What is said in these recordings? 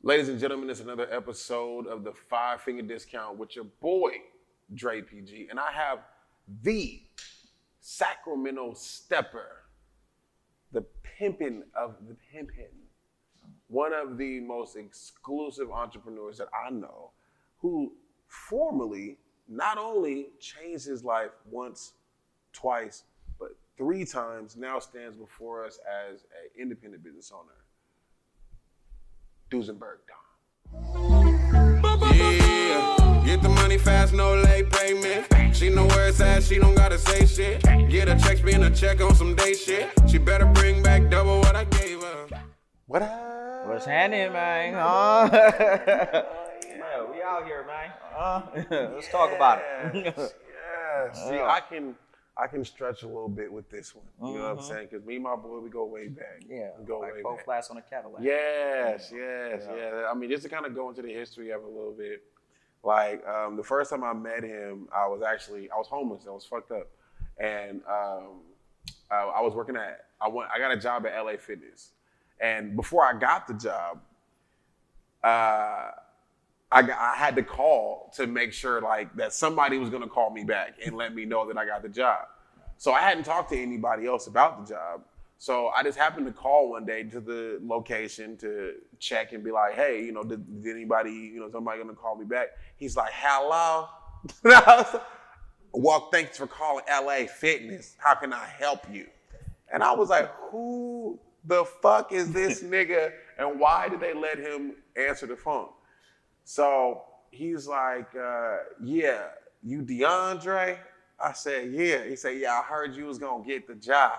Ladies and gentlemen, it's another episode of the 5-Finger Discount with your boy, Dre PG. And I have the Sacramento Stepper, the pimpin' of the pimpin', one of the most exclusive entrepreneurs that I know, who formerly not only changed his life once, twice, but 3 times, now stands before us as an independent business owner. DUESENBERG Dom. Yeah, get the money fast, no late payment. She know where it's at, she don't gotta say shit. Get a check, spin a check on some day shit. She better bring back double what I gave her. What up? What's happening, man? Yeah, we out here, man. Let's talk about it. Yes. See, I can stretch a little bit with this one. You know what I'm saying? Because me and my boy, we go way back. Yeah, we go like way 4 back. flats on a Cadillac. Yes. I mean, just to kind of go into the history of it a little bit. Like the first time I met him, I was homeless. I was fucked up, and I was working I got a job at LA Fitness, and before I got the job, I had to call to make sure that somebody was gonna call me back and let me know that I got the job. So I hadn't talked to anybody else about the job. So I just happened to call one day to the location to check and be like, hey, did anybody, somebody gonna call me back? He's like, hello? Well, thanks for calling LA Fitness. How can I help you? And I was like, who the fuck is this nigga and why did they let him answer the phone? So he's like, yeah, you DeAndre? I said, yeah. He said, yeah, I heard you was gonna get the job.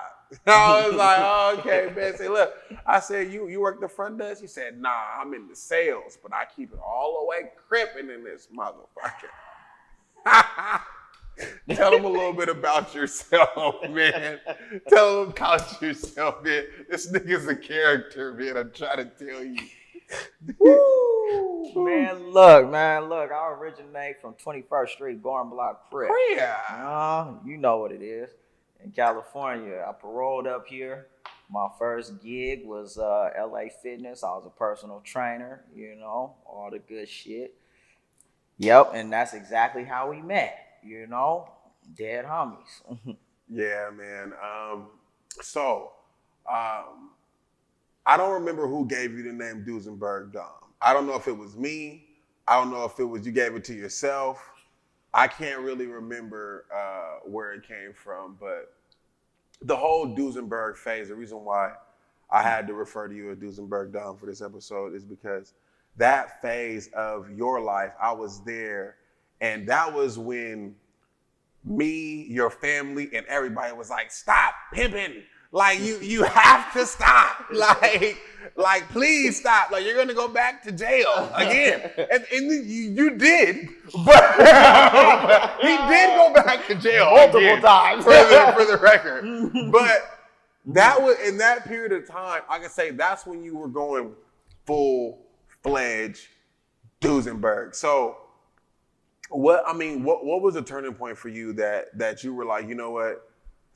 I was like, oh, okay, man. Say, look, I said, you work the front desk? He said, nah, I'm in the sales, but I keep it all the way crippin' in this motherfucker. Tell him a little bit about yourself, man. Tell him about yourself, man. This nigga's a character, man. I'm trying to tell you. Woo! Man, look. I originate from 21st Street, Garden Block, Crip. You know what it is. In California, I paroled up here. My first gig was LA Fitness. I was a personal trainer, all the good shit. Yep, and that's exactly how we met, dead homies. Yeah, man. I don't remember who gave you the name DUESENBERG Dom. I don't know if it was me. I don't know if it was you gave it to yourself. I can't really remember where it came from, but the whole DUESENBERG phase, the reason why I had to refer to you as DUESENBERG Dom for this episode is because that phase of your life, I was there, and that was when me, your family, and everybody was like, stop pimping. Like you have to stop. Like please stop. Like you're gonna go back to jail again. And you did, but he did go back to jail multiple times for the record. But that was in that period of time, I can say that's when you were going full-fledged DUESENBERG. So what was the turning point for you that you were like, you know what?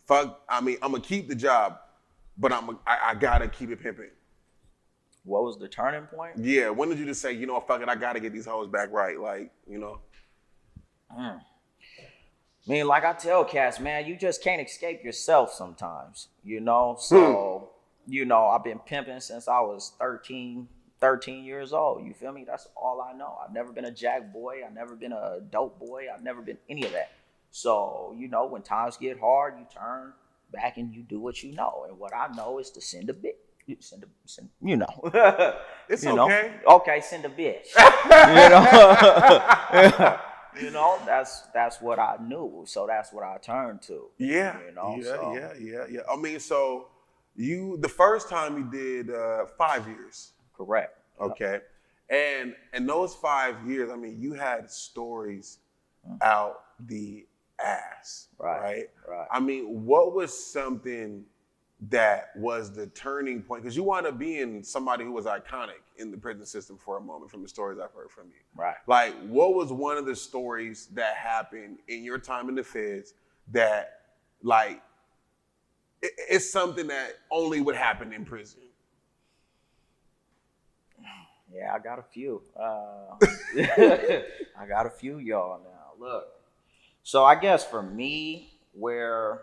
Fuck, I'm gonna keep the job, but I gotta keep it pimping. What was the turning point? Yeah, when did you just say, fuck it, I gotta get these hoes back right, I mean, like I tell cats, man, you just can't escape yourself sometimes, So, I've been pimping since I was 13 years old. You feel me? That's all I know. I've never been a jack boy. I've never been a dope boy. I've never been any of that. So, when times get hard, you turn back and you do what you know. And what I know is to send a bitch. It's okay. Okay, send a bitch. That's what I knew. So that's what I turned to. Yeah. Yeah. I mean, so the first time you did 5 years. Correct. Okay. And in those 5 years, I mean, you had stories out the ass, right? I mean, what was something that was the turning point? Because you wound up being somebody who was iconic in the prison system for a moment from the stories I've heard from you. Right. Like, what was one of the stories that happened in your time in the feds that, it's something that only would happen in prison? Yeah, I got a few. I got a few y'all now. Look. So I guess for me, where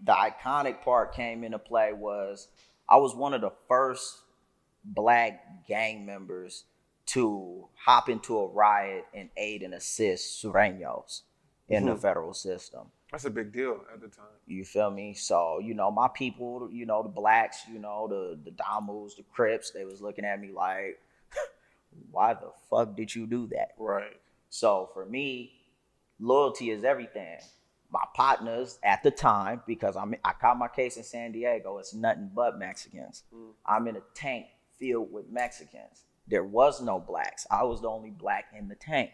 the iconic part came into play was I was one of the first black gang members to hop into a riot and aid and assist sureños in the federal system. That's a big deal at the time. You feel me? So, my people, the blacks, the Damus, the Crips, they was looking at me like, why the fuck did you do that? Right. So for me, loyalty is everything. My partners at the time, because I caught my case in San Diego, it's nothing but Mexicans. I'm in a tank filled with Mexicans. There was no blacks. I was the only black in the tank.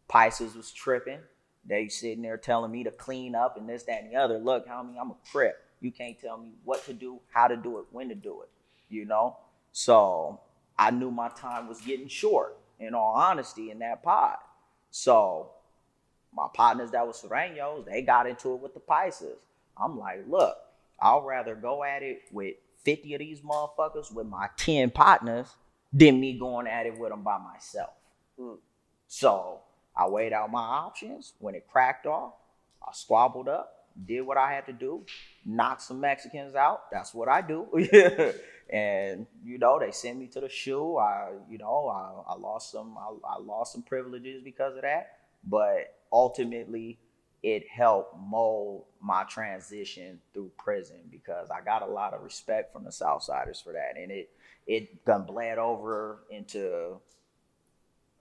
Pisces was tripping. They sitting there telling me to clean up and this, that, and the other. Look, homie, I'm a Crip. You can't tell me what to do, how to do it, when to do it, So I knew my time was getting short, in all honesty, in that pod. So my partners that was Sureños, they got into it with the Pisces. I'm like, look, I'll rather go at it with 50 of these motherfuckers with my 10 partners than me going at it with them by myself. So I weighed out my options. When it cracked off, I squabbled up, did what I had to do, knocked some Mexicans out. That's what I do. And they sent me to the shoe. I lost some privileges because of that. But ultimately, it helped mold my transition through prison because I got a lot of respect from the Southsiders for that, and it done bled over into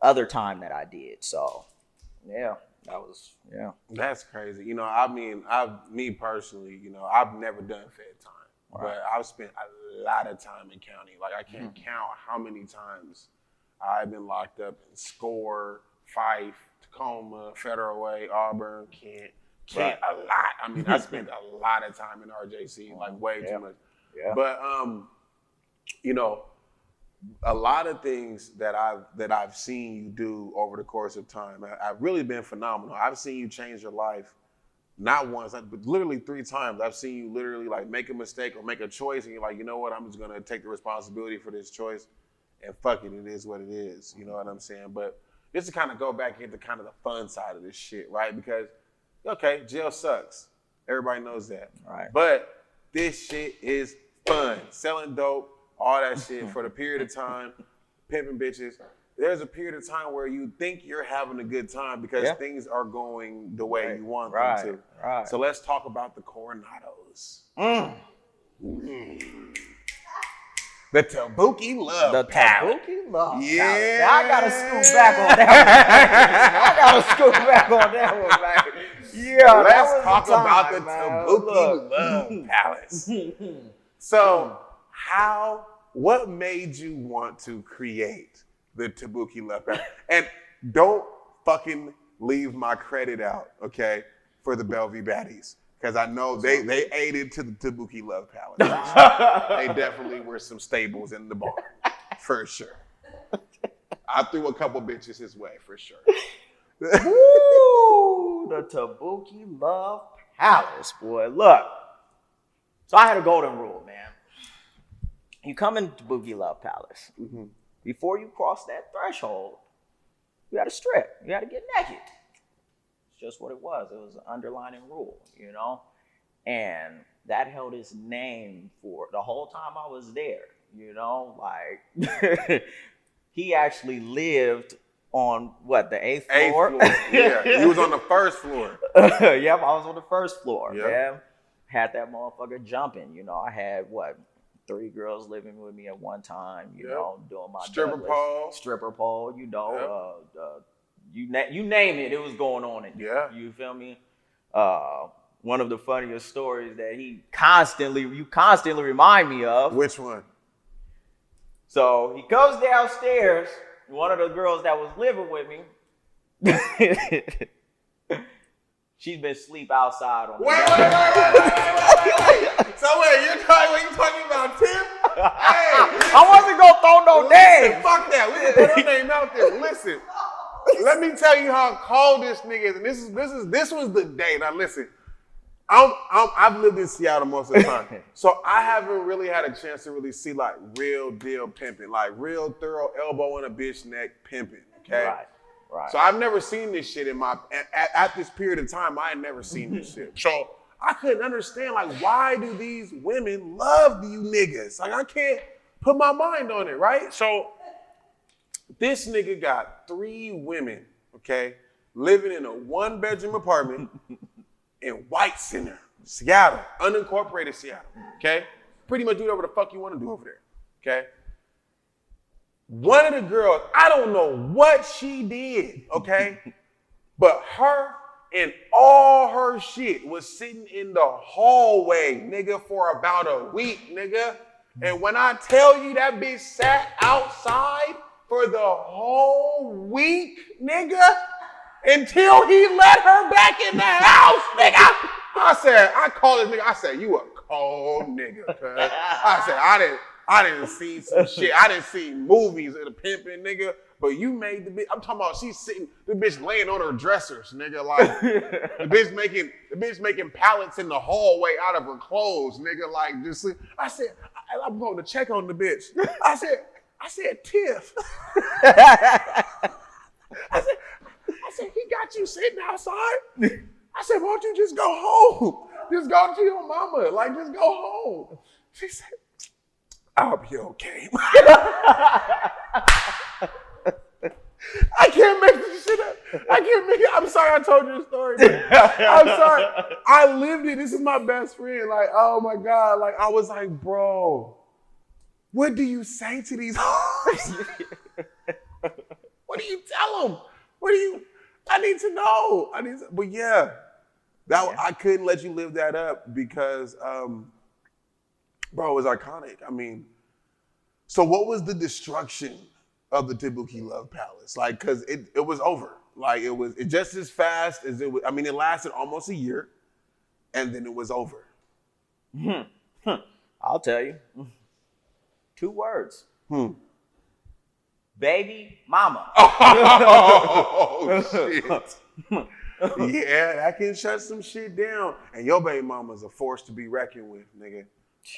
other time that I did. So, yeah, That's crazy. Me personally, I've never done Fed time, but I've spent a lot of time in county. Like I can't count how many times I've been locked up in Score, Fife, Tacoma, Federal Way, Auburn, Kent, a lot. I spent a lot of time in RJC, like way too much. Yeah. But a lot of things that I've seen you do over the course of time have really been phenomenal. I've seen you change your life, not once, but literally 3 times. I've seen you literally like make a mistake or make a choice, and you're like, you know what, I'm just gonna take the responsibility for this choice, and fuck it, it is what it is. You know what I'm saying? But just to kind of go back into kind of the fun side of this shit, right? Because, okay, jail sucks. Everybody knows that. Right. But this shit is fun. Selling dope, all that shit for the period of time, pimping bitches. There's a period of time where you think you're having a good time because things are going the way you want them to. Right. So let's talk about the Coronados. The Tabuki Love Palette. Tabuki Love Yeah. Palette. Now I gotta scoot back on that one. Yeah, let's talk about the Tabuki Love Palette. So, what made you want to create the Tabuki Love Palette? And don't fucking leave my credit out, okay, for the Bellevue Baddies. Because I know they aided to the Tabuki Love Palette. They definitely were some stables in the barn, for sure. I threw a couple bitches his way, for sure. Woo! The Tabuki Love Palace, boy. Look. So I had a golden rule, man. You come into Tabuki Love Palace. Before you cross that threshold, you got to strip. You got to get naked. Just what it was. It was an underlining rule, and that held his name for the whole time I was there, like he actually lived on the 8th floor? 8th floor, yeah. He was on the 1st floor. Yep, I was on the 1st floor, yeah. Had that motherfucker jumping, I had 3 girls living with me at one time, doing my stripper pole, you name it, it was going on in there. You feel me? One of the funniest stories that you constantly remind me of. Which one? So he goes downstairs. One of the girls that was living with me, she's been asleep outside on the Wait. So you talking about Tim? Hey, I wasn't gonna throw no names. Fuck that. We can put her name out there. Listen. Let me tell you how cold this nigga is. And this was the day. Now listen, I've lived in Seattle most of the time, so I haven't really had a chance to really see like real deal pimping, like real thorough elbow in a bitch neck pimping. Okay, right. So I've never seen this shit in my at this period of time. I had never seen this shit, so I couldn't understand like why do these women love you niggas? Like I can't put my mind on it, right? So this nigga got 3 women, okay, living in a 1-bedroom apartment. In White Center, Seattle, unincorporated Seattle, okay? Pretty much do whatever the fuck you want to do over there, okay? One of the girls, I don't know what she did, okay? But her and all her shit was sitting in the hallway, nigga, for about a week, nigga. And when I tell you that bitch sat outside for the whole week, nigga, until he let her back in the house, nigga. I called this nigga, I said, you a cold nigga, cuz. I said, I didn't see some shit. I didn't see movies of the pimping, nigga. But you made the bitch, I'm talking about she's sitting, the bitch laying on her dressers, nigga. Like, the bitch making pallets in the hallway out of her clothes, nigga. Like, just, I said, I'm going to check on the bitch. I said, Tiff. I said, he got you sitting outside? I said, why don't you just go home? Just go to your mama. Like, just go home. She said, I'll be okay. I can't make this shit up. I can't make it. I'm sorry I told you the story. I'm sorry. I lived it. This is my best friend. Like, oh my God. Like, I was like, bro, what do you say to these hoes? What do you tell them? I need to know. But yeah, I couldn't let you live that up because, bro, it was iconic. I mean, so what was the destruction of the Tibuki Love Palace? Like, cause it was over. Like it just as fast as it was. I mean, it lasted almost a year and then it was over. I'll tell you. 2 words. Baby mama. Oh, shit. Yeah, that can shut some shit down. And your baby mama's a force to be reckoned with, nigga.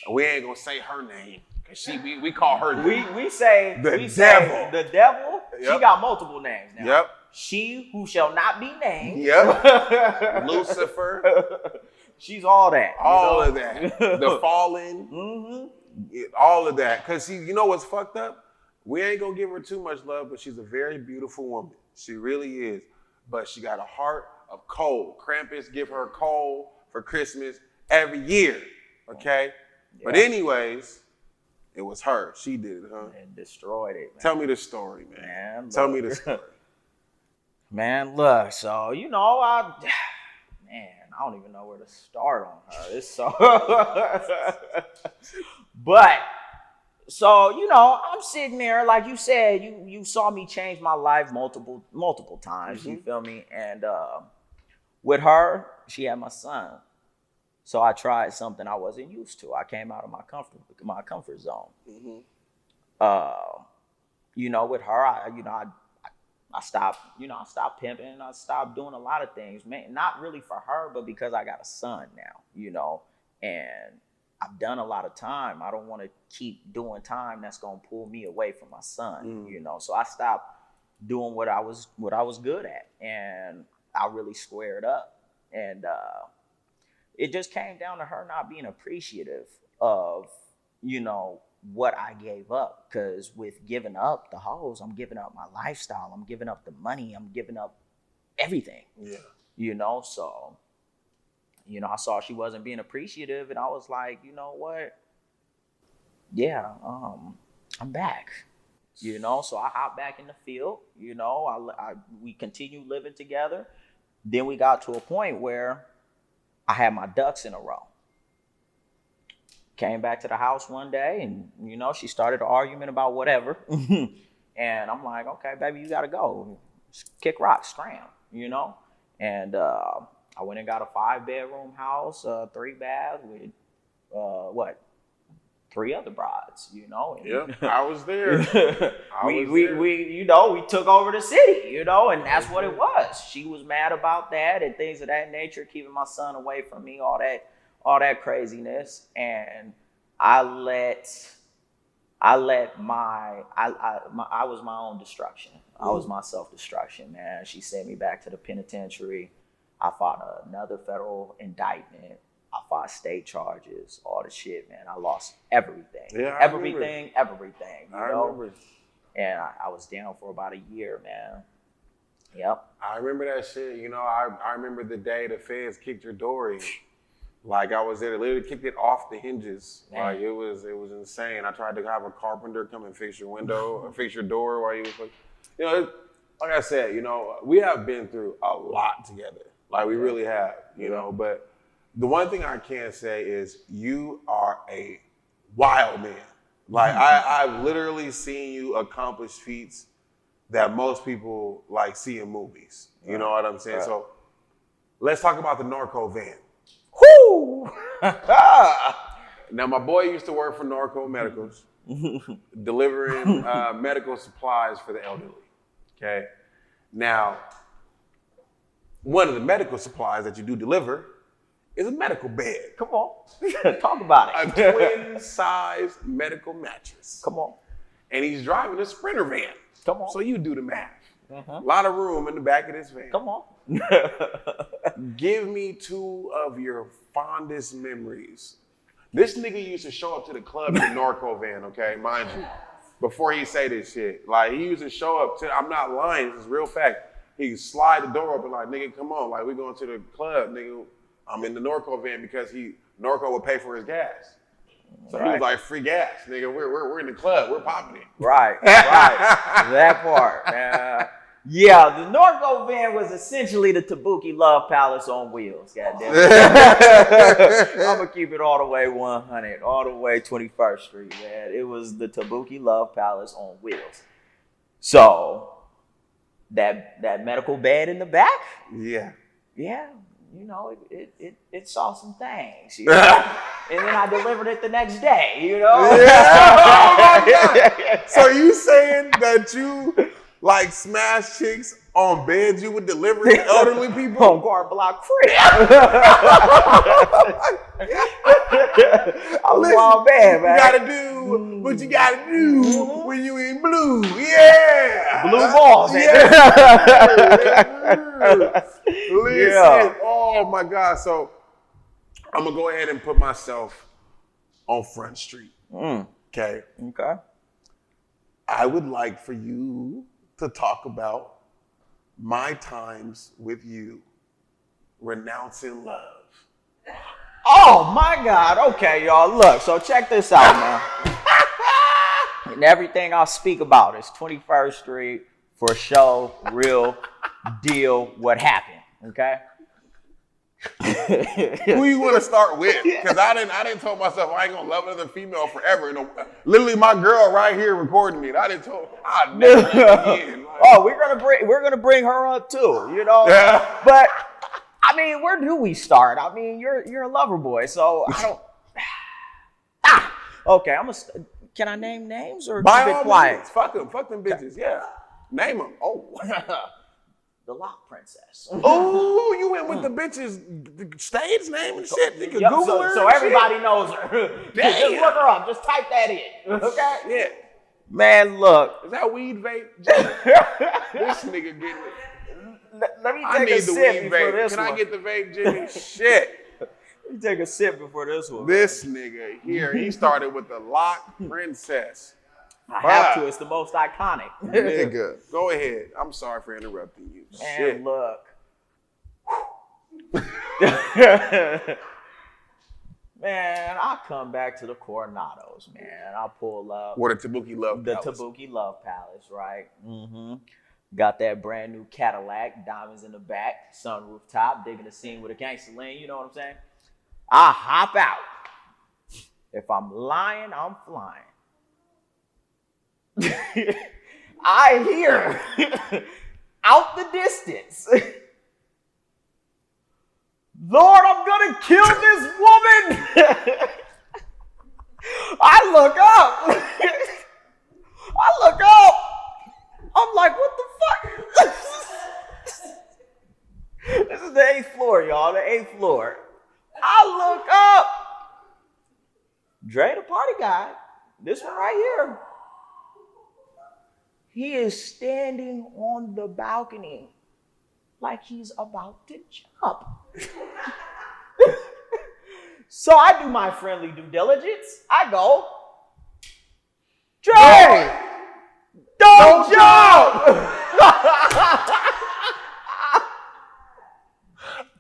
We ain't gonna say her name. Cause we call her we say the devil. devil. The devil, Yep. She got multiple names now. Yep. She who shall not be named. Yep. Lucifer. She's all that. All of that. The fallen. Mm-hmm. All of that. Cause you know what's fucked up? We ain't gonna give her too much love, but she's a very beautiful woman. She really is. But she got a heart of coal. Krampus give her coal for Christmas every year. Okay? Yeah. But anyways, it was her. She did it, huh? And destroyed it, man. Tell me the story, man. Tell me the story. Man, look, so, I don't even know where to start on her. It's so... But... So, I'm sitting there, like you said, you saw me change my life multiple times, you feel me? And with her, she had my son. So I tried something I wasn't used to. I came out of my comfort zone. Mm-hmm. With her, I stopped, I stopped pimping. I stopped doing a lot of things, man. Not really for her, but because I got a son now, and I've done a lot of time. I don't want to keep doing time that's gonna pull me away from my son, So I stopped doing what I was good at, and I really squared up. And it just came down to her not being appreciative of, what I gave up. Because with giving up the hoes, I'm giving up my lifestyle. I'm giving up the money. I'm giving up everything. Yeah. So. I saw she wasn't being appreciative, and I was like, you know what? Yeah, I'm back. So I hopped back in the field. We continued living together. Then we got to a point where I had my ducks in a row. Came back to the house one day, and she started an argument about whatever, and I'm like, okay, baby, you gotta go, kick rocks, scram, and. I went and got a 5-bedroom house, 3 bath with, 3 other brides, you know. And Yep, I was there. we took over the city, you know, and that's what it was. She was mad about that and things of that nature, keeping my son away from me, all that craziness. And I was my own destruction. I was my self-destruction, man. She sent me back to the penitentiary. I fought another federal indictment. I fought state charges, all the shit, man. I lost everything. Yeah, everything. You know? Remember. And I was down for about a year, man. Yep. I remember that shit. You know, I remember the day the feds kicked your door in. Like, I was there, they literally kicked it off the hinges. Man. Like, it was insane. I tried to have a carpenter come and fix your window or fix your door while you was like, you know, like I said, you know, we have been through a lot together. Like, we really have, you know, but the one thing I can say is you are a wild man. Like, I've literally seen you accomplish feats that most people, like, see in movies. You know what I'm saying? Right. So let's talk about the Norco van. Whoo! Now, my boy used to work for Norco Medicals, delivering medical supplies for the elderly, okay? Now, one of the medical supplies that you do deliver is a medical bed. Come on. Talk about A it. twin-size medical mattress. Come on. And he's driving a Sprinter van. Come on. So you do the math. A lot of room in the back of this van. Come on. Give me 2 of your fondest memories. This nigga used to show up to the club in the Norco van, okay, mind you, before he say this shit. Like, he used to show up to, I'm not lying, this is real fact. He'd slide the door open like, nigga, come on, like, we going to the club, nigga. I'm in the Norco van because Norco would pay for his gas. So he was like, free gas, nigga, we're in the club, we're popping it. Right. That part, man. Yeah, the Norco van was essentially the Tabuki Love Palace on wheels, goddamn it. I'm gonna keep it all the way 100, all the way 21st Street, man. It was the Tabuki Love Palace on wheels. So, that medical bed in the back? Yeah. Yeah, you know, it saw some things, you know? And then I delivered it the next day, you know? Yeah. Oh my God. So you saying that you like smash chicks on beds you would deliver to elderly people? On Guard Block Crib. I was wild bad, man. You gotta do what you gotta do when you in blue. Yeah. Blue balls, man. Listen. Yeah. Oh my God. So I'm gonna go ahead and put myself on Front Street. Okay. Okay. I would like for you to talk about my times with you renouncing love. Oh my God. Okay, y'all. Look, so check this out, man. And everything I'll speak about is 21st Street for show, real deal, what happened. Okay? Who you want to start with? Because I didn't tell myself I ain't gonna love another female forever. You know, literally, my girl right here recording me. I didn't tell I'd never again. Like, Oh, we're gonna bring her up too, you know. Yeah. But I mean, where do we start? I mean, you're a lover boy, so I don't. Okay, can I name names or by keep it all quiet? means, fuck them bitches. Yeah, name them. Oh, The Lock Princess. oh, you went with the bitches stage name and shit. You can Yep, Google her. so and everybody knows her. Just Damn. look her up. Just type that in. Okay. shit. Yeah. Man, look. Is that weed vape? This nigga getting it. Let me I take a need the sip weed before vape. this Can one. I get the vape, Jimmy? Shit. Let me take a sip before this one. This nigga here, he started with the Lock Princess. I have to. It's the most iconic. Nigga, go ahead. I'm sorry for interrupting you. Man, Shit. look. Man, I come back to the Coronados, man. I pull up What a Tabuki Love the Palace. Tabuki Love Palace, right? Mm-hmm. Got that brand new Cadillac, diamonds in the back, sunroof top, digging the scene with a gangster lean, you know what I'm saying? I hop out. If I'm lying, I'm flying. I hear out the distance, Lord, I'm gonna kill this woman. I look up. I look up. I'm like, what the fuck? This is the 8th floor, y'all. The 8th floor. I look up. Dre, the party guy. This one right here. He is standing on the balcony like he's about to jump. So I do my friendly due diligence. I go, Dre, don't jump!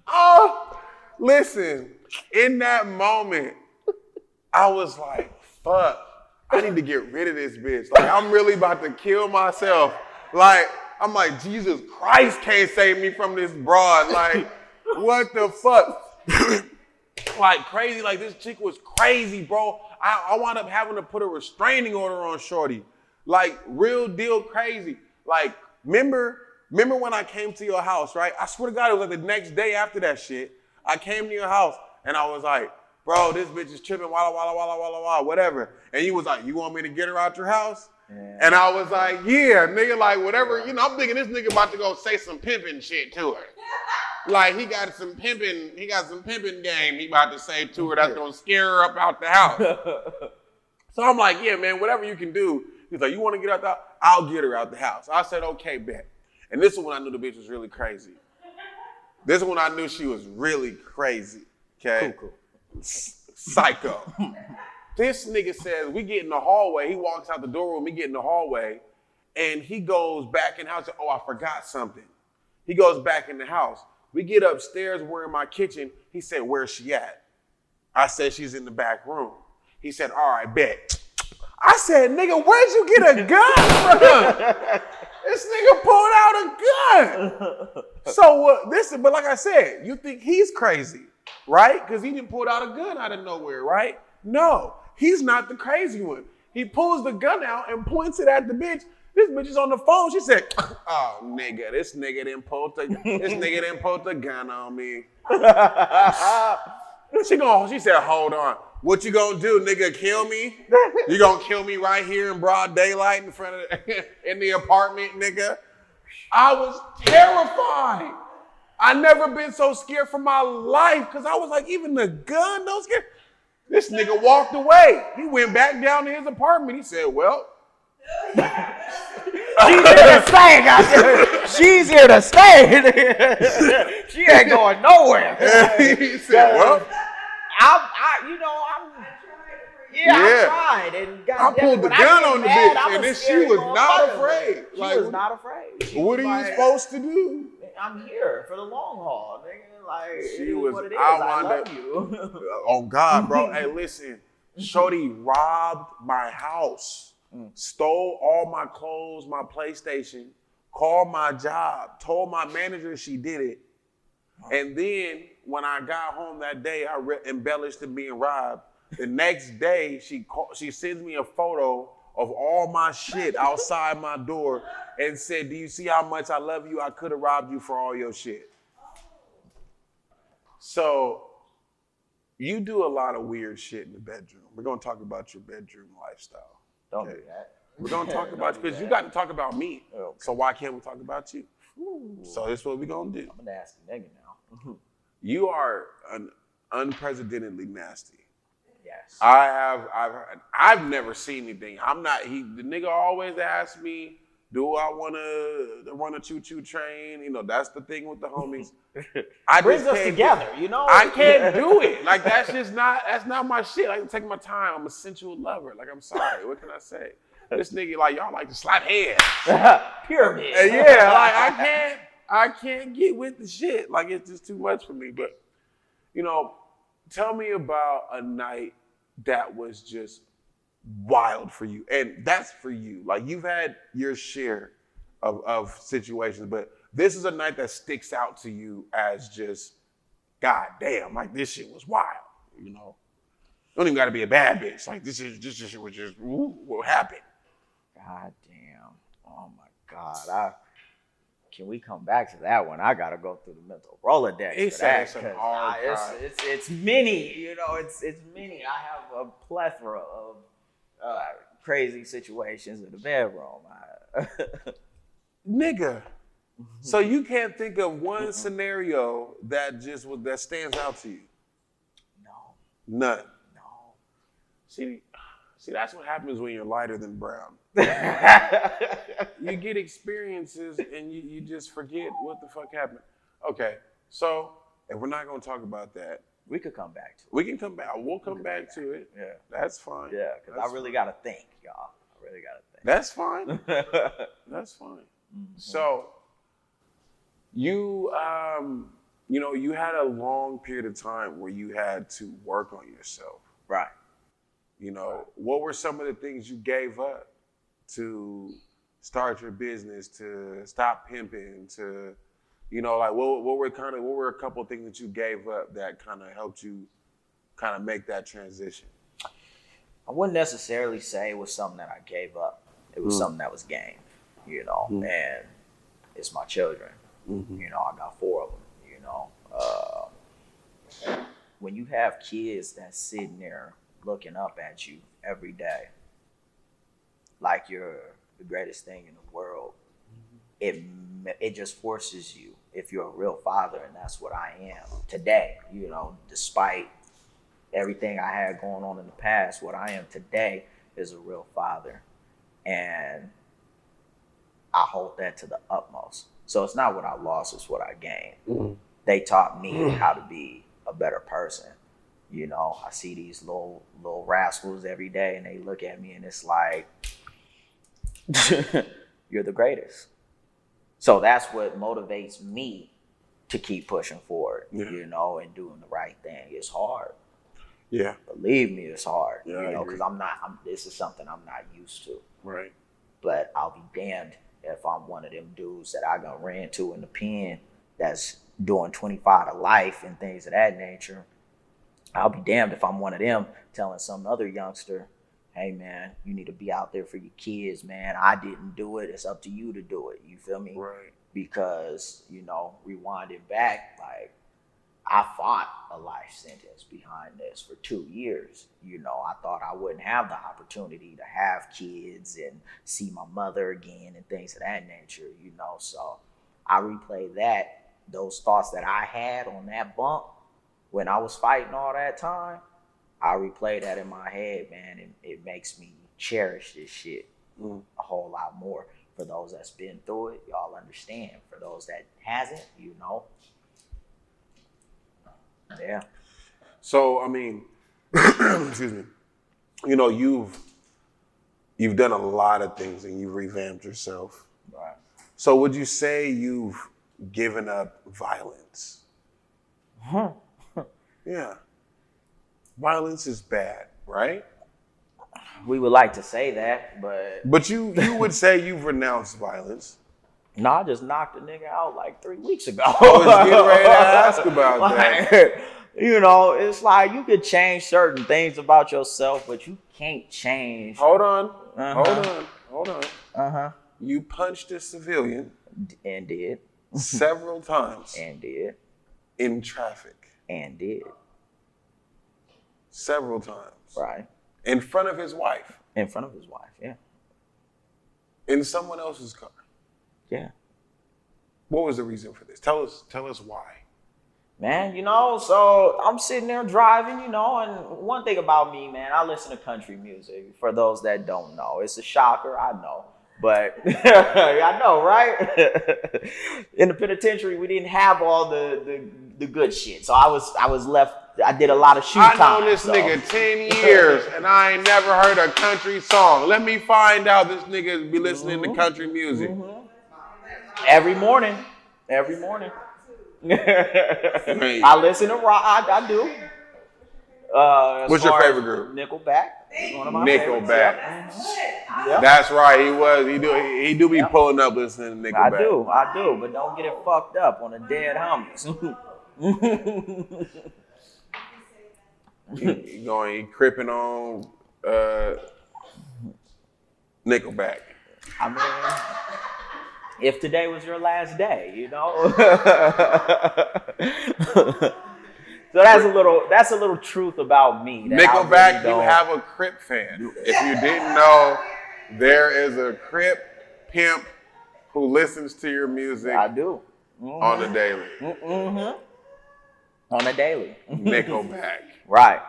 Oh, listen, in that moment, I was like, fuck, I need to get rid of this bitch. Like, I'm really about to kill myself. Like, I'm like, Jesus Christ can't save me from this broad. Like, what the fuck? Like, crazy. Like, this chick was crazy, bro. I wound up having to put a restraining order on shorty. Like, real deal crazy. Like, remember when I came to your house, right? I swear to God, it was like the next day after that shit. I came to your house, and I was like, bro, this bitch is tripping, whatever. And you was like, you want me to get her out your house? Yeah. And I was like, yeah, nigga, like, whatever. You know, I'm thinking this nigga about to go say some pimping shit to her. Like, he got some pimping game he about to say to her that's gonna scare her up out the house. So I'm like, yeah, man, whatever you can do. He's like, you wanna get out the house? I'll get her out the house. I said, okay, bet. And this is when I knew the bitch was really crazy. This is when I knew she was really crazy, okay? Cool. Psycho. This nigga says, we get in the hallway. He walks out the door when we get in the hallway, and he goes back in the house. Oh, I forgot something. He goes back in the house. We get upstairs, we're in my kitchen. He said, where's she at? I said, she's in the back room. He said, all right, bet. I said, nigga, where'd you get a gun from? This nigga pulled out a gun. So but like I said, you think he's crazy, right? Because he didn't pull out a gun out of nowhere, right? No, he's not the crazy one. He pulls the gun out and points it at the bitch. This bitch is on the phone. She said, oh, nigga, this nigga didn't pull the gun on me. She said, hold on. What you gonna do, nigga, kill me? You gonna kill me right here in broad daylight in front of, in the apartment, nigga? I was terrified. I never been so scared for my life because I was like, even the gun, don't scare. This nigga walked away. He went back down to his apartment. He said, well. She's here to stay, goddamn. She's here to stay. She ain't going nowhere. He said, well. I tried. And I pulled the gun on the bitch, and then she was not afraid. She was not afraid. What are you supposed to do? I'm here for the long haul, nigga. Like, she was, what it is. I love you. Oh, God, bro. Hey, listen. Shorty robbed my house, stole all my clothes, my PlayStation, called my job, told my manager she did it. And then when I got home that day, I embellished it being robbed. The next day, she sends me a photo of all my shit outside my door and said, do you see how much I love you? I could have robbed you for all your shit. So you do a lot of weird shit in the bedroom. We're going to talk about your bedroom lifestyle. Don't do that. We're going to talk about you because you got to talk about me. Okay. So why can't we talk about you? Ooh. So this is what we're going to do. I'm going to ask a nigga now. You are unprecedentedly nasty. Yes. I've never seen anything. The nigga always asks me, do I want to run a choo-choo train? You know, that's the thing with the homies. Brings us together, you know? I can't do it. Like, that's not my shit. I can take my time. I'm a sensual lover. Like, I'm sorry. What can I say? This nigga, like, y'all like to slap heads. Pyramid. Yeah, like, I can't get with the shit. Like, it's just too much for me. But, you know, tell me about a night that was just wild for you. And that's for you. Like, you've had your share of situations, but this is a night that sticks out to you as just, God damn, like, this shit was wild, you know? Don't even got to be a bad bitch. Like, this shit was just, ooh, what happened? God damn. Oh, my God. I Can we come back to that one? I gotta go through the mental Rolodex It's for that. some 'Cause, hard it's many, you know, it's many. I have a plethora of crazy situations in the bedroom. Nigga. So you can't think of one scenario that stands out to you? No. None. No. See, that's what happens when you're lighter than brown. You get experiences and you just forget what the fuck happened. Okay, so if we're not gonna talk about that, We could come back to it. we can come back. We'll come back to it. Yeah. That's fine. Yeah, because I really gotta think, y'all. I really gotta think. That's fine. That's fine. So you you had a long period of time where you had to work on yourself. Right. You know, what were some of the things you gave up to start your business, to stop pimping, to, you know, like what were a couple of things that you gave up that kind of helped you kind of make that transition? I wouldn't necessarily say it was something that I gave up. It was something that was gained, you know, and it's my children. You know, I got 4 of them, you know. When you have kids that's sitting there looking up at you every day like you're the greatest thing in the world, it just forces you, if you're a real father, and that's what I am today, you know, despite everything I had going on in the past, what I am today is a real father. And I hold that to the utmost. So it's not what I lost, it's what I gained. They taught me how to be a better person. You know, I see these little rascals every day and they look at me and it's like, you're the greatest. So that's what motivates me to keep pushing forward, you know, and doing the right thing. It's hard. Yeah. Believe me, it's hard, Yeah, you know, because this is something I'm not used to. Right. But I'll be damned if I'm one of them dudes that I done ran to in the pen that's doing 25 to life and things of that nature. I'll be damned if I'm one of them telling some other youngster, hey man, you need to be out there for your kids, man. I didn't do it. It's up to you to do it. You feel me? Right. Because, you know, rewinding back, like, I fought a life sentence behind this for 2 years. You know, I thought I wouldn't have the opportunity to have kids and see my mother again and things of that nature, you know. So I replay those thoughts that I had on that bump when I was fighting all that time. I replay that in my head, man, and it makes me cherish this shit a whole lot more. For those that's been through it, y'all understand. For those that hasn't, you know. Yeah. So, I mean, excuse me, you know, you've done a lot of things and you've revamped yourself. Right. So would you say you've given up violence? Yeah. Violence is bad, right? We would like to say that, but... But you would say you've renounced violence. No, I just knocked a nigga out like 3 weeks ago. I was getting ready to ask about that. You know, it's like you could change certain things about yourself, but you can't change. Hold on. Hold on. Uh-huh. You punched a civilian. And did. Several times. And did. In traffic. And did. Several times. Right. In front of his wife. In front of his wife, yeah. In someone else's car. Yeah. What was the reason for this? Tell us why. Man, you know, so I'm sitting there driving, you know, and one thing about me, man, I listen to country music. For those that don't know, it's a shocker, I know. But I know, right? In the penitentiary, we didn't have all the good shit. So I was left. I did a lot of shoot time. I know this nigga 10 years and I ain't never heard a country song. Let me find out this nigga be listening to country music. Every morning. I listen to rock. I do. What's your favorite group? Nickelback. One of my Nickelback. Yep. That's right. He do be pulling up listening to Nickelback. I do, but don't get it fucked up on the dead homies. He cripping on Nickelback. I mean, if today was your last day, you know. So that's a little truth about me. That Nickelback, I really you have a Crip fan. If you didn't know, there is a Crip pimp who listens to your music. I do. On the daily. On a daily. Nickelback. Right.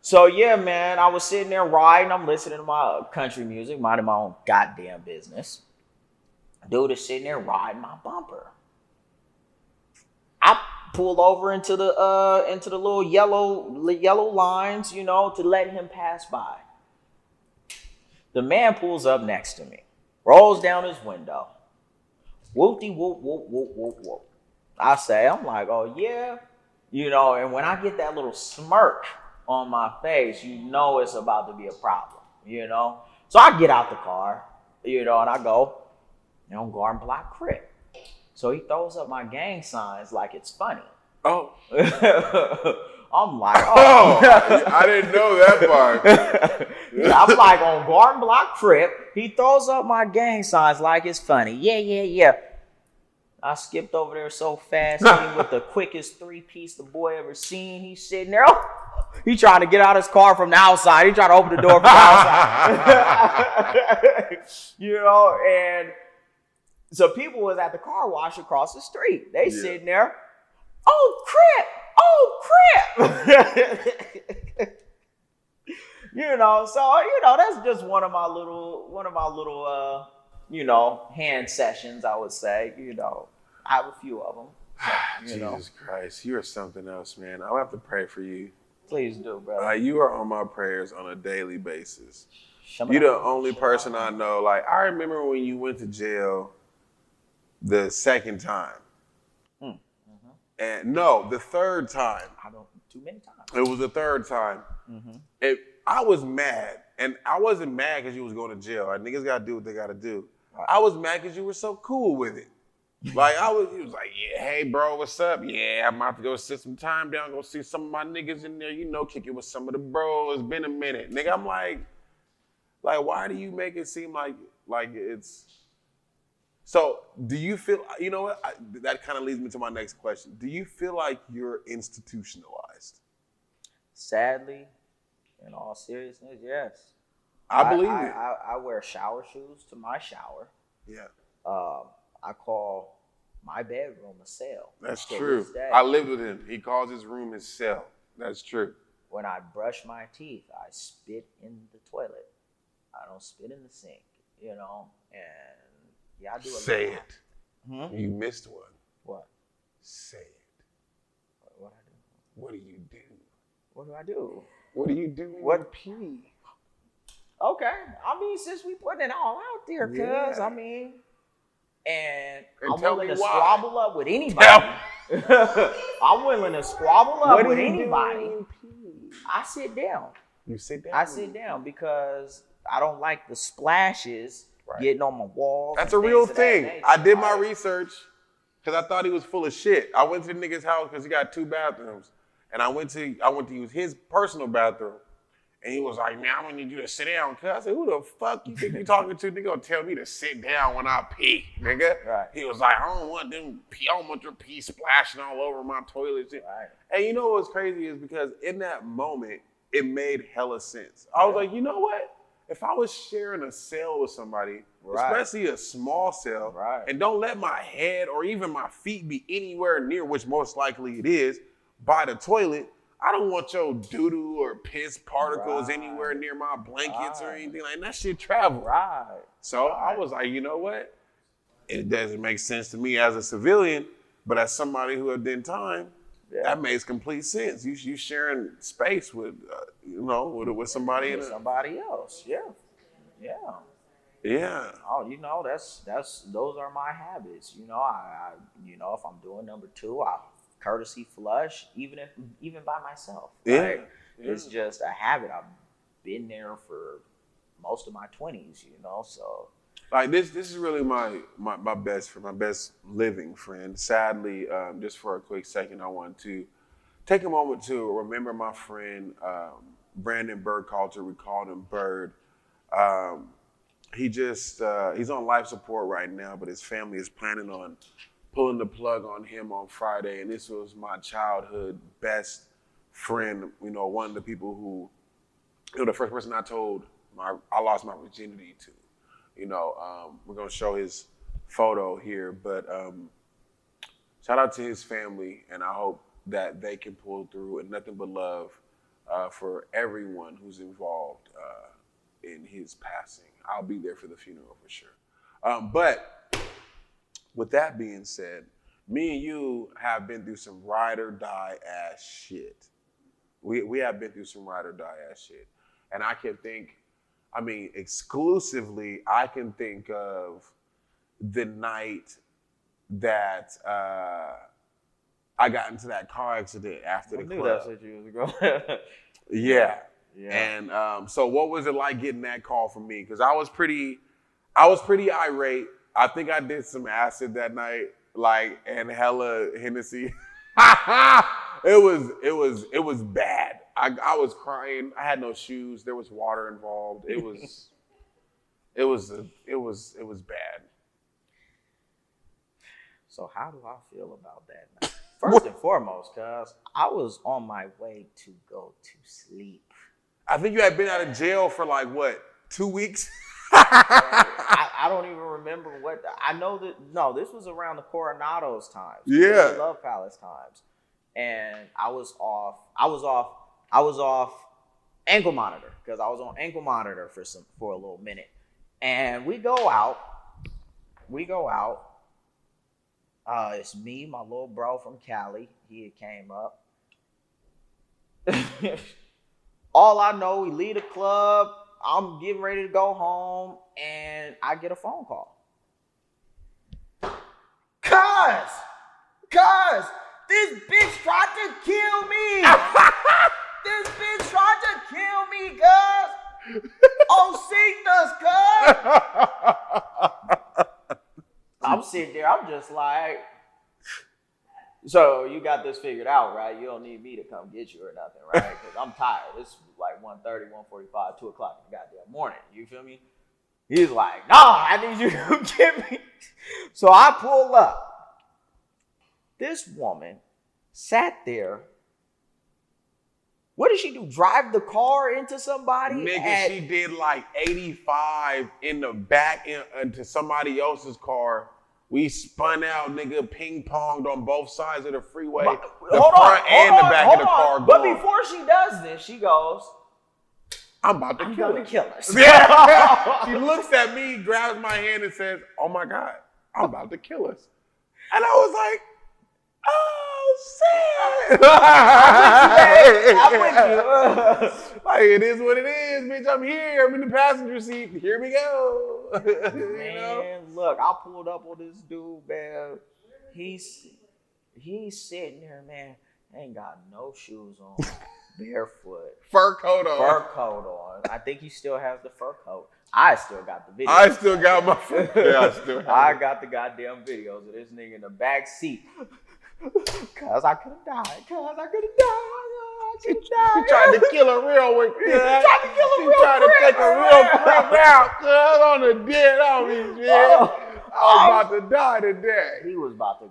So yeah, man, I was sitting there riding. I'm listening to my country music, minding my own goddamn business. Dude is sitting there riding my bumper. I pulled over into the little yellow lines, you know, to let him pass by. The man pulls up next to me, rolls down his window. Whoop-de whoop, whoop, whoop, whoop, whoop. I'm like, oh yeah. You know, and when I get that little smirk on my face, you know it's about to be a problem, you know? So I get out the car, you know, and I go, you know, Garden Block Crip. So he throws up my gang signs like it's funny. Oh. I'm like, oh. I didn't know that part. I'm like, on Garden Block Crip, he throws up my gang signs like it's funny. Yeah. I skipped over there so fast, with the quickest 3-piece the boy ever seen. He's sitting there. Oh, he trying to get out his car from the outside. He trying to open the door from the outside. You know, and so people was at the car wash across the street. They sitting there. Oh, Crip. You know, so, you know, that's just one of my little, you know, hand sessions, I would say. You know, I have a few of them. So, Jesus Christ, you are something else, man. I'll have to pray for you. Please do, brother. You are on my prayers on a daily basis. You're the only person I know. Like, I remember when you went to jail the second time. And no, the third time. Too many times. It was the third time. I was mad. And I wasn't mad because you was going to jail. Like, niggas got to do what they got to do. Right. I was mad because you were so cool with it. Like, he was like, yeah, hey, bro, what's up? Yeah, I'm about to go sit some time down, go see some of my niggas in there, you know, kick it with some of the bros. It's been a minute. Nigga, I'm like, why do you make it seem like it's... So, do you feel, you know what? That kind of leads me to my next question. Do you feel like you're institutionalized? Sadly, in all seriousness, yes. I believe it. I wear shower shoes to my shower. Yeah. I call my bedroom a cell. That's true. I lived with him. He calls his room his cell. That's true. When I brush my teeth, I spit in the toilet. I don't spit in the sink, you know, and yeah, I do a Say lot. it. You missed one. What? Say it. What I do? What do you do? What do I do? What do you do when you pee? Okay. I mean, since we putting it all out there, cuz, I mean, and I'm willing to squabble up with anybody. I'm willing to squabble up with anybody. I sit down. You sit down? I sit down because I don't like the splashes getting on my walls. That's a real thing. I did my research because I thought he was full of shit. I went to the nigga's house because he got 2 bathrooms. And I went to use his personal bathroom. And he was like, man, I'm gonna need you to sit down. Cause I said, who the fuck you think you talking to? Nigga gonna tell me to sit down when I pee, nigga. Right. He was like, I don't want your pee splashing all over my toilet. Right. And you know what's crazy is because in that moment, it made hella sense. I was like, you know what? If I was sharing a cell with somebody, especially a small cell, and don't let my head or even my feet be anywhere near, which most likely it is, by the toilet, I don't want your doo-doo or piss particles anywhere near my blankets or anything like that. That shit travel. So I was like, you know what? It doesn't make sense to me as a civilian, but as somebody who had done time, that makes complete sense. You sharing space with, with somebody. With somebody else, yeah. Oh, you know, those are my habits. You know, I if I'm doing number 2, I'll courtesy flush, even by myself. Right? It's just a habit. I've been there for most of my 20s, you know, so. Like this is really my best living friend. Sadly, just for a quick second, I want to take a moment to remember my friend, Brandon Bird Culture. We called him Bird. he's on life support right now, but his family is planning on pulling the plug on him on Friday. And this was my childhood best friend, one of the people who, the first person I told I lost my virginity to. We're gonna show his photo here, but shout out to his family, and I hope that they can pull through, and nothing but love for everyone who's involved in his passing. I'll be there for the funeral for sure. But with that being said, me and you have been through some ride or die ass shit. We have been through some ride or die ass shit. And exclusively, I can think of the night that I got into that car accident after the club. That's what you was going. Yeah. And so what was it like getting that call from me? Because I was pretty irate. I think I did some acid that night, and hella Hennessy. It was bad. I was crying. I had no shoes. There was water involved. It was bad. So how do I feel about that night? First and foremost, cuz I was on my way to go to sleep. I think you had been out of jail for 2 weeks? I don't even remember I know that, no, this was around the Coronado's times. Yeah. The Love Palace times. And I was off ankle monitor because I was on ankle monitor for a little minute. And we go out. It's me, my little bro from Cali. He had came up. All I know, we leave the club. I'm getting ready to go home, and I get a phone call. Cuz, this bitch tried to kill me. This bitch tried to kill me, cuz. On Cygnus, cuz. I'm sitting there, I'm just like, so you got this figured out, right? You don't need me to come get you or nothing, right? Because I'm tired. It's 1:30, 1:45, 2 o'clock in the goddamn morning. You feel me? He's like, no, I need you to come get me. So I pull up. This woman sat there. What did she do? Drive the car into somebody? Nigga, she did 85 in the back into somebody else's car. We spun out, nigga, ping-ponged on both sides of the freeway. The front and the back of the car. But before she does this, she goes, I'm about to kill us. Yeah. She looks at me, grabs my hand, and says, oh my God, I'm about to kill us. And I was like, oh, shit. I'm with you. It is what it is, bitch. I'm here. I'm in the passenger seat. Here we go. Man, look, I pulled up on this dude, man. He's sitting there, man. Ain't got no shoes on. Barefoot. Fur coat on. I think he still has the fur coat. I still got the video. I still got my fur. Yeah, I got the goddamn videos of this nigga in the back seat. Cause I could have died. He tried to kill her real quick. He tried to take a real quick out. Cuz on the dead on me, man. I was about to die today. He was about to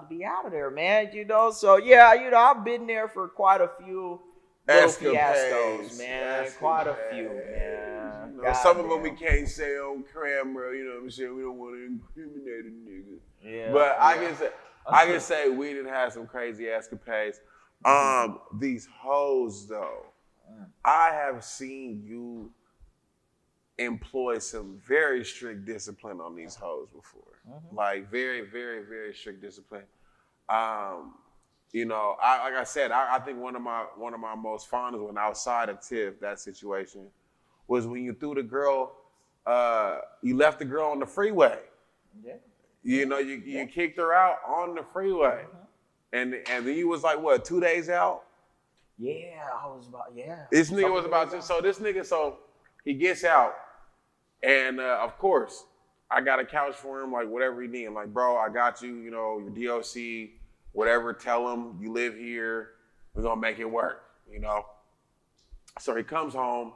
be out of there, man. So yeah, I've been there for quite a few little fiascos, man. Quite a few, man. Some of them we can't say on camera. You know what I'm saying? We don't want to incriminate a nigga. Yeah. But I can say we didn't have some crazy escapades. These hoes though, I have seen you employ some very strict discipline on these hoes before. Very, very, very strict discipline. Like I said, I think one of my most fondest when outside of Tiff, that situation, was when you threw the girl, you left the girl on the freeway. Yeah. You kicked her out on the freeway. And then you was 2 days out? Yeah, I was about, yeah. This nigga was about to, so he gets out, and of course, I got a couch for him, whatever he need. I'm like, bro, I got you, your DOC, whatever, tell him you live here, we're gonna make it work, So he comes home,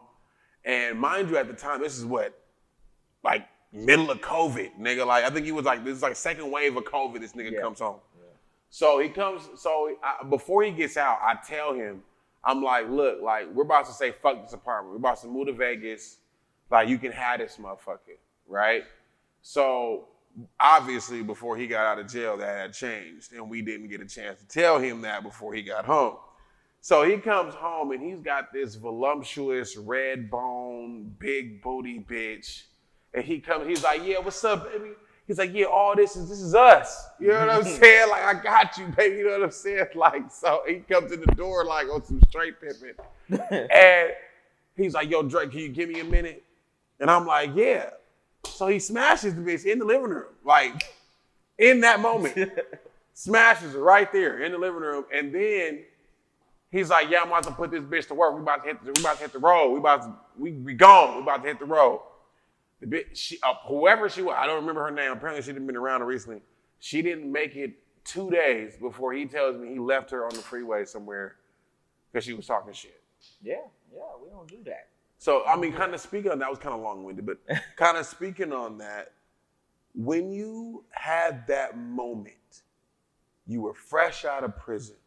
and mind you, at the time, this is like middle of COVID, nigga. Like I think he was like, this is like second wave of COVID. This nigga comes home. Yeah. So he comes. So before he gets out, I tell him, I'm like, look, like we're about to say fuck this apartment. We're about to move to Vegas. Like you can have this motherfucker, right? So obviously before he got out of jail, that had changed, and we didn't get a chance to tell him that before he got home. So he comes home and he's got this voluptuous, red bone, big booty bitch. And he's like, yeah, what's up, baby? He's like, yeah, all this is us. You know what I'm saying? Like, I got you, baby. You know what I'm saying? Like, so he comes in the door like on some straight pimping. And he's like, yo, Drake, can you give me a minute? And I'm like, yeah. So he smashes the bitch in the living room. Like, in that moment. Smashes her right there in the living room. And then he's like, yeah, I'm about to put this bitch to work. We about to hit the road. We gone. We about to hit the road. The bitch, whoever she was, I don't remember her name. Apparently she didn't been around recently. She didn't make it 2 days before he tells me he left her on the freeway somewhere because she was talking shit. Yeah, we don't do that. So, I mean, kind of speaking on that, was kind of long-winded, but kind of speaking on that, when you had that moment, you were fresh out of prison.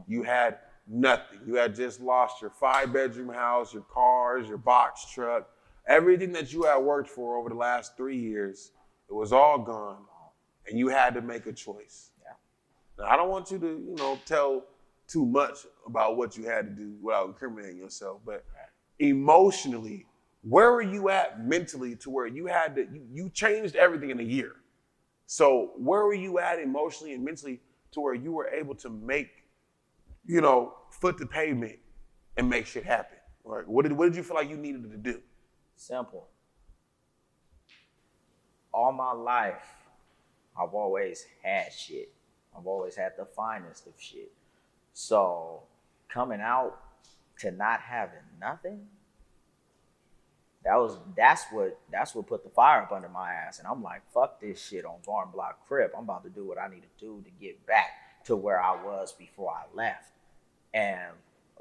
You had nothing. You had just lost your 5-bedroom house, your cars, your box truck, everything that you had worked for over the last 3 years. It was all gone, and you had to make a choice. Yeah. Now, I don't want you to, tell too much about what you had to do without incriminating yourself, but emotionally, where were you at mentally to where you had to, you changed everything in a year. So where were you at emotionally and mentally to where you were able to make, foot to pavement and make shit happen? Like, what did you feel like you needed to do? Simple. All my life, I've always had shit. I've always had the finest of shit. So coming out to not having nothing, that's what put the fire up under my ass. And I'm like, fuck this shit on Barn Block Crib. I'm about to do what I need to do to get back to where I was before I left. And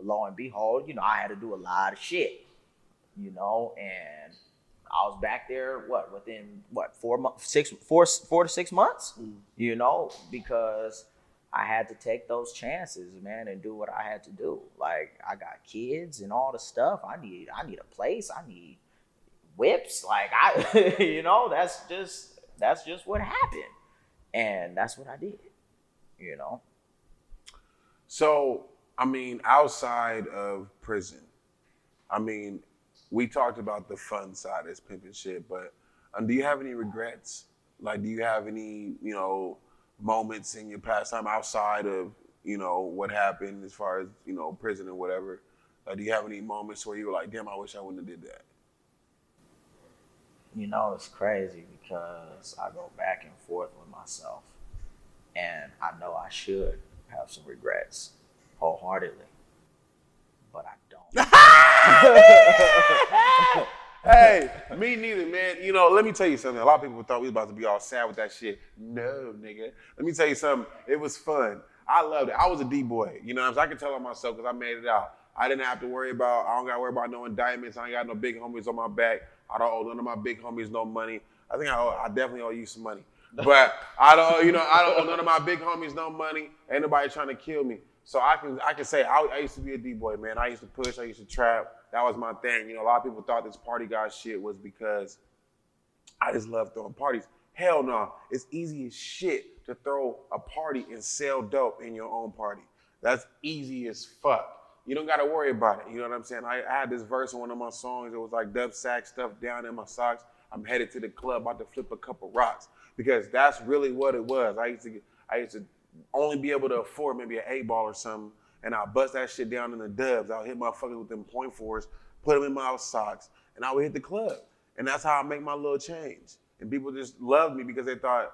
lo and behold, I had to do a lot of shit, and I was back there, within 4 to 6 months, because I had to take those chances, man, and do what I had to do. Like, I got kids and all the stuff. I need a place. I need whips. Like, that's just what happened. And that's what I did, So, outside of prison, we talked about the fun side as pimping shit, but do you have any regrets? Like, do you have any, moments in your past time outside of, what happened as far as, prison or whatever? Do you have any moments where you were like, damn, I wish I wouldn't have did that? It's crazy because I go back and forth with myself, and I know I should have some regrets wholeheartedly, but I don't. Hey, me neither, man. Let me tell you something. A lot of people thought we was about to be all sad with that shit. No, nigga. Let me tell you something. It was fun. I loved it. I was a D-boy. I can tell on myself because I made it out. I didn't have to worry about, I don't got to worry about no indictments. I ain't got no big homies on my back. I don't owe none of my big homies no money. I think I definitely owe you some money. But I don't owe none of my big homies no money. Ain't nobody trying to kill me. So I can say I used to be a D-boy, man. I used to push, I used to trap. That was my thing. A lot of people thought this party guy shit was because I just love throwing parties. Hell no. It's easy as shit to throw a party and sell dope in your own party. That's easy as fuck. You don't got to worry about it. You know what I'm saying? I had this verse in one of my songs. It was like dub sack stuff down in my socks. I'm headed to the club, about to flip a couple rocks. Because that's really what it was. I used to only be able to afford maybe an 8-ball or something, and I'll bust that shit down in the dubs. I'll hit motherfuckers with them .4s, put them in my socks, and I would hit the club. And that's how I make my little change. And people just loved me because they thought,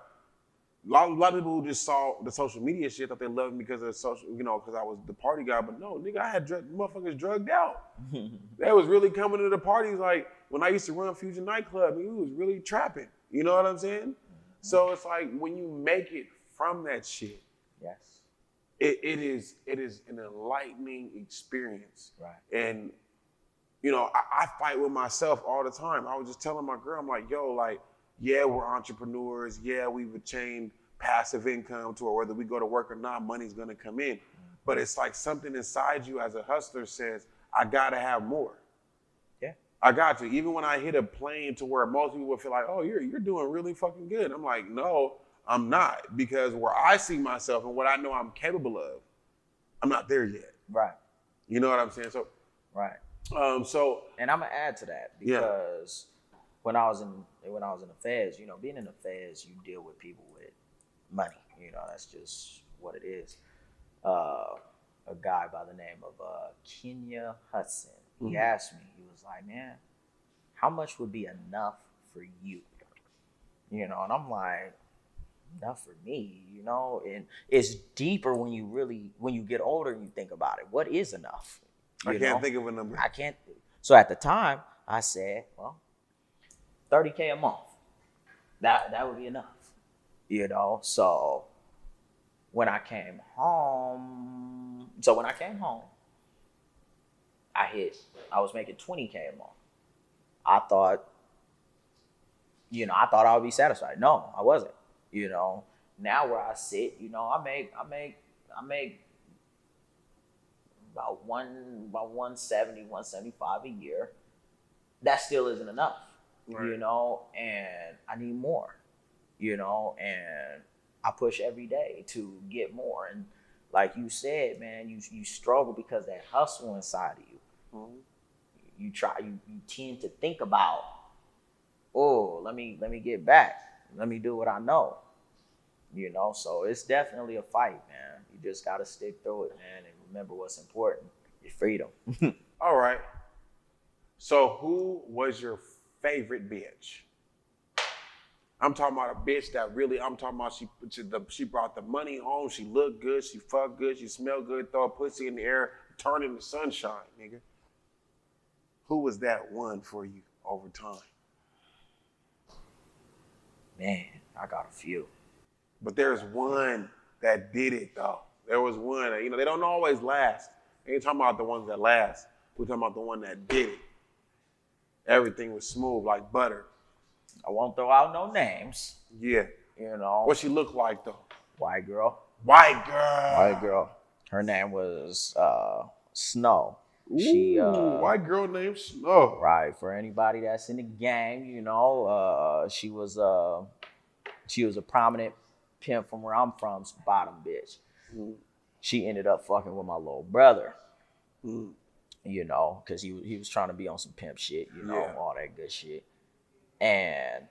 a lot of people who just saw the social media shit thought they loved me because of social, because I was the party guy. But no, nigga, I had motherfuckers drugged out. They was really coming to the parties. Like when I used to run Fusion nightclub, we was really trapping. You know what I'm saying? Mm-hmm. So it's like when you make it from that shit, yes, it is an enlightening experience. Right. And you know, I fight with myself all the time. I was just telling my girl, I'm like, yo, like, yeah, we're entrepreneurs. Yeah, we've attained passive income to where whether we go to work or not, money's gonna come in. But it's like something inside you as a hustler says, I gotta have more. Yeah. I got to. Even when I hit a plane to where most people would feel like, oh, you're doing really fucking good. I'm like, no, I'm not. Because where I see myself and what I know I'm capable of, I'm not there yet. Right. You know what I'm saying? So, Right. and I'm gonna add to that because when I was in the feds, you know, being in the feds, you deal with people with money. You know, that's just what it is. A guy by the name of Kenya Hudson, he asked me, he was like, man, how much would be enough for you? You know, and I'm like, enough for me, you know? And it's deeper when you get older and you think about it. What is enough? I can't think of a number. I can't. So at the time, I said, well, $30K a month. That would be enough. You know, so when I came home, I was making $20K a month. I thought I would be satisfied. No, I wasn't. You know, now where I sit, you know, I make about 170, 175 a year. That still isn't enough, right. You know, and I need more, you know, and I push every day to get more. And like you said, man, you struggle because that hustle inside of you. Mm-hmm. You tend to think about, oh, let me get back. Let me do what I know. You know, so it's definitely a fight, man. You just got to stick through it, man, and remember what's important, your freedom. All right. So who was your favorite bitch? I'm talking about a bitch that really, I'm talking about she brought the money home, she looked good, she fucked good, she smelled good, throw a pussy in the air, turn into sunshine, nigga. Who was that one for you over time? Man, I got a few. But there's one that did it, though. There was one, you know, they don't always last. I ain't talking about the ones that last. We're talking about the one that did it. Everything was smooth like butter. I won't throw out no names. Yeah. You know. What she look like, though? White girl. White girl. White girl. Her name was Snow. Ooh, white girl named Snow. Right. For anybody that's in the gang, you know, she was a prominent pimp from where I'm from, bottom bitch. Mm. She ended up fucking with my little brother. Mm. You know, because he was trying to be on some pimp shit, you know, all that good shit. And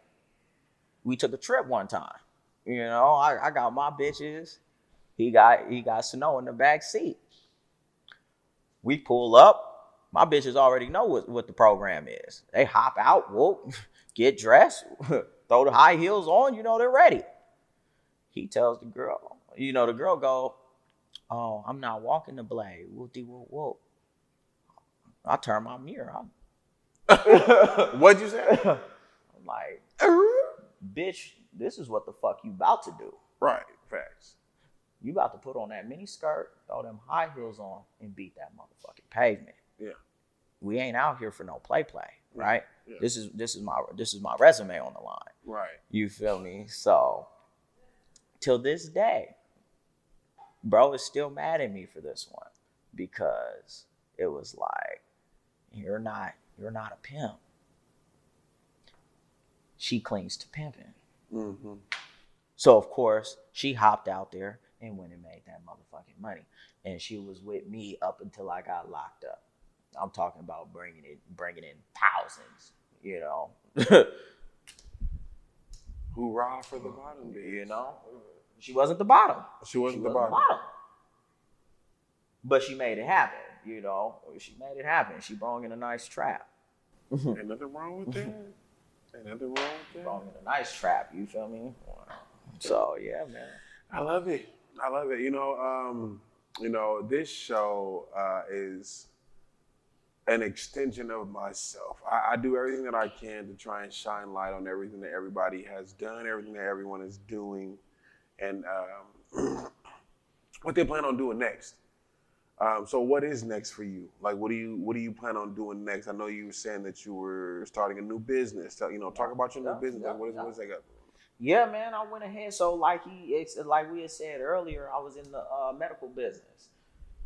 we took a trip one time. You know, I got my bitches. He got Snow in the back seat. We pull up. My bitches already know what the program is. They hop out, whoop, get dressed, throw the high heels on, you know, they're ready. He tells the girl, you know, the girl go, oh, I'm not walking the blade. Whoop-de-whoop-whoop. I turn my mirror on. What'd you say? I'm like, bitch, this is what the fuck you about to do. Right, facts. You about to put on that mini skirt, throw them high heels on, and beat that motherfucking pavement. Yeah. We ain't out here for no play, right? Yeah. This is my resume on the line. Right. You feel me? So till this day, bro is still mad at me for this one because it was like, you're not a pimp. She clings to pimping. Mm-hmm. So of course she hopped out there and went and made that motherfucking money. And she was with me up until I got locked up. I'm talking about bringing in thousands, you know. Hoorah for the bottom bitch. You know, she wasn't the bottom. She wasn't the bottom. But she made it happen, you know. She made it happen. She brought in a nice trap. Ain't nothing wrong with that. Ain't nothing wrong with that. Brought in a nice trap, you feel me? So yeah, man. I love it. You know, this show is an extension of myself. I do everything that I can to try and shine light on everything that everybody has done, everything that everyone is doing, and what they plan on doing next. So what is next for you? Like, what do you plan on doing next? I know you were saying that you were starting a new business. So, talk about your new business. Like, what is that got? Yeah, man, I went ahead. So like we had said earlier, I was in the medical business.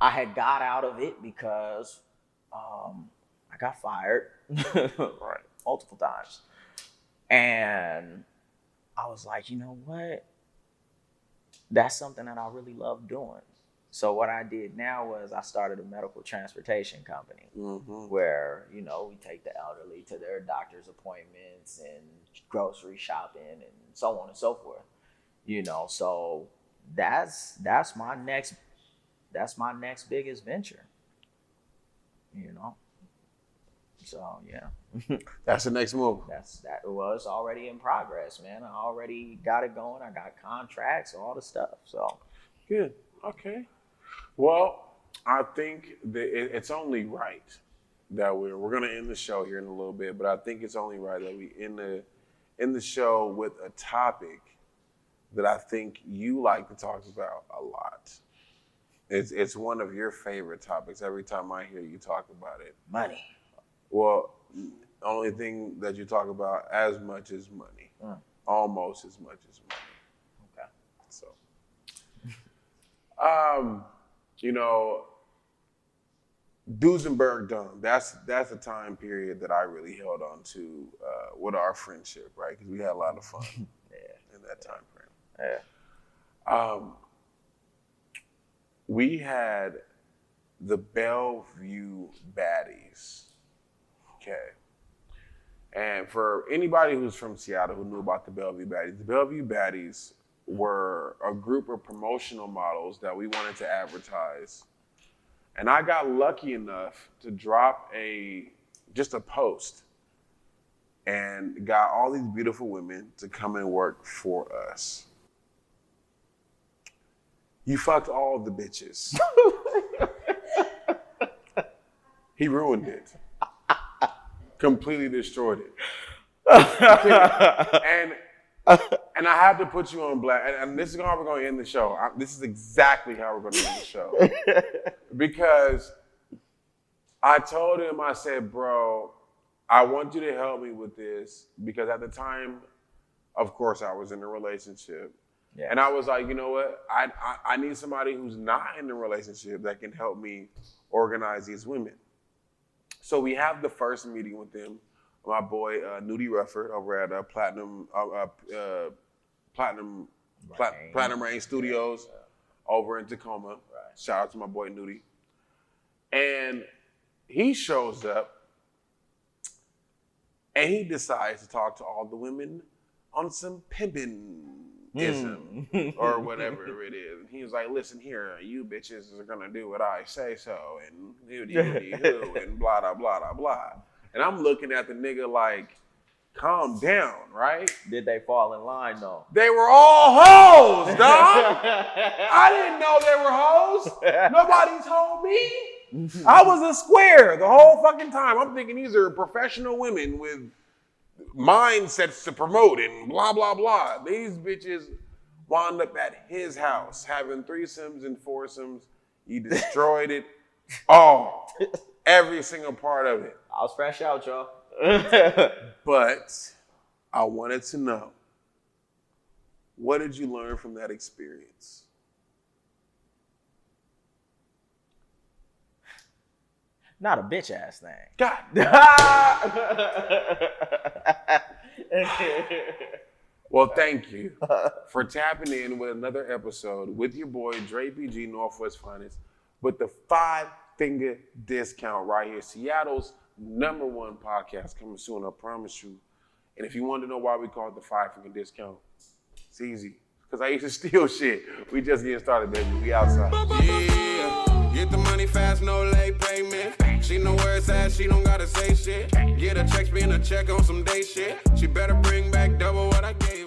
I had got out of it because I got fired Right. multiple times. And I was like, you know what? That's something that I really love doing. So what I did now was I started a medical transportation company where, we take the elderly to their doctor's appointments and grocery shopping and so on and so forth. So that's my next biggest venture. So yeah. That's the next move. Well, it's already in progress, man. I already got it going. I got contracts, all the stuff. So Good. Okay. Well, I think that it's only right that we're going to end the show here in a little bit, but I think it's only right that we end the show with a topic that I think you like to talk about a lot. It's one of your favorite topics. Every time I hear you talk about it. money. Well, only thing that you talk about as much as money. Almost as much as money. Okay. So, Duesenberg done. That's a time period that I really held on to with our friendship, right? Because we had a lot of fun in that time frame. Yeah. We had the Bellevue Baddies. Okay. And for anybody who's from Seattle who knew about the Bellevue Baddies were a group of promotional models that we wanted to advertise. And I got lucky enough to drop just a post and got all these beautiful women to come and work for us. You fucked all the bitches. He ruined it. Completely destroyed it. And I have to put you on blast. And this is how we're going to end the show. This is exactly how we're going to end the show. Because I told him, I said, bro, I want you to help me with this. Because at the time, of course, I was in a relationship. Yeah. And I was like, you know what? I need somebody who's not in a relationship that can help me organize these women. So we have the first meeting with them. My boy Nudie Rufford over at Platinum Rain Studios over in Tacoma. Right. Shout out to my boy Nudie. And he shows up and he decides to talk to all the women on some pimpin'-ism or whatever it is. And he was like, listen here, you bitches are gonna do what I say so, and who, and blah, blah, blah, blah, blah. And I'm looking at the nigga like, calm down, right? Did they fall in line though? They were all hoes, dog. I didn't know they were hoes. Nobody told me. I was a square the whole fucking time. I'm thinking these are professional women with mindsets to promote and blah, blah, blah. These bitches wound up at his house having threesomes and foursomes. He destroyed it all. Every single part of it. I was fresh out, y'all. But I wanted to know, what did you learn from that experience? Not a bitch ass thing. God. Well, thank you for tapping in with another episode with your boy Dre PG, Northwest Finest, with the 5FINGER discount right here. Seattle's #1 podcast coming soon, I promise you. And if you want to know why we call it the 5FINGER discount, it's easy. Because I used to steal shit. We just getting started, baby. We outside. Yeah, get the money fast, no late payment. She know where it's at, she don't gotta say shit. Get a check, spin a check on some day shit. She better bring back double what I gave her.